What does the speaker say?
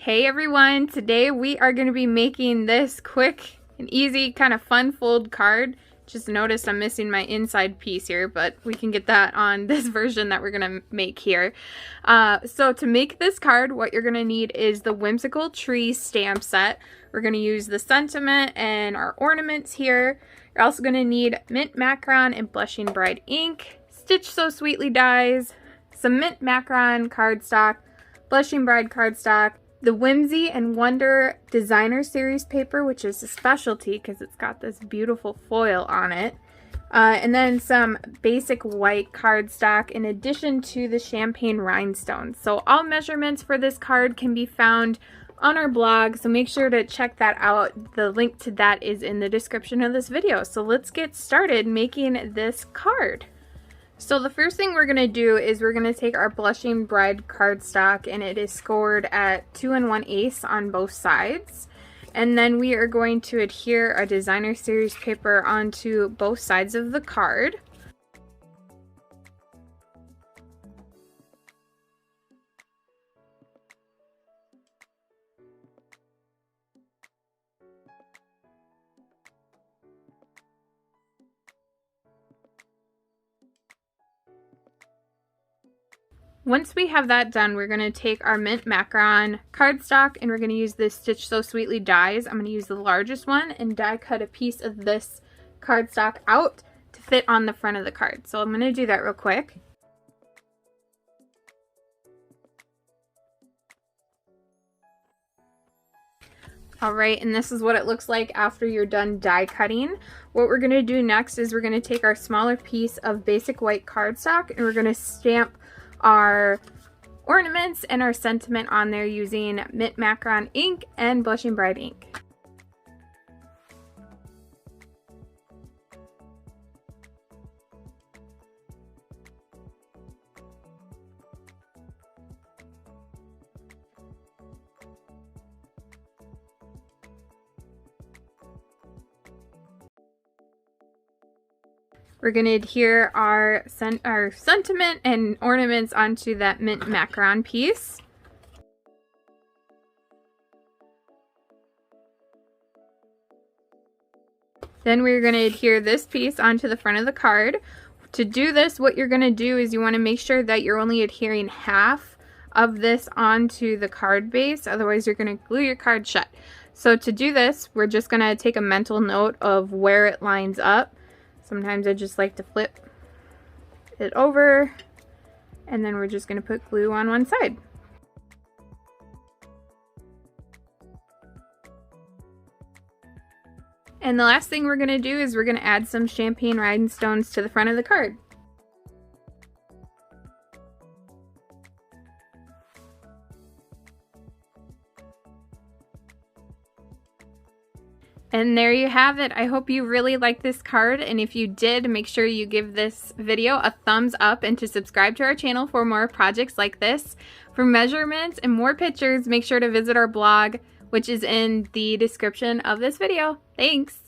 Hey everyone, today we are going to be making this quick and easy kind of fun fold card. Just noticed I'm missing my inside piece here, but we can get that on this version that we're going to make here. So to make this card, what you're going to need is the Whimsical Tree stamp set. We're going to use the sentiment and our ornaments here. You're also going to need mint macaron and blushing bride ink, Stitch So Sweetly dies, some mint macaron cardstock, blushing bride cardstock, the Whimsy and Wonder Designer Series paper, which is a specialty because it's got this beautiful foil on it. And then some basic white cardstock in addition to the champagne rhinestones. So all measurements for this card can be found on our blog, so make sure to check that out. The link to that is in the description of this video. So let's get started making this card. So the first thing we're going to do is we're going to take our blushing bride cardstock, and it is scored at 2 1/8 on both sides. And then we are going to adhere our designer series paper onto both sides of the card. Once we have that done, we're going to take our mint macaron cardstock and we're going to use this Stitch So Sweetly dies. I'm going to use the largest one and die cut a piece of this cardstock out to fit on the front of the card. So I'm going to do that real quick. Alright, and this is what it looks like after you're done die cutting. What we're going to do next is we're going to take our smaller piece of basic white cardstock and we're going to stamp our ornaments and our sentiment on there using mint macaron ink and blushing bride ink. We're going to adhere our sentiment and ornaments onto that mint macaron piece. Then we're going to adhere this piece onto the front of the card. To do this, what you're going to do is you want to make sure that you're only adhering half of this onto the card base, otherwise you're going to glue your card shut. So to do this, we're just going to take a mental note of where it lines up. Sometimes I just like to flip it over, and then we're just going to put glue on one side. And the last thing we're going to do is we're going to add some champagne rhinestones to the front of the card. And there you have it. I hope you really like this card, and if you did, make sure you give this video a thumbs up and to subscribe to our channel for more projects like this. For measurements and more pictures, make sure to visit our blog, which is in the description of this video. Thanks!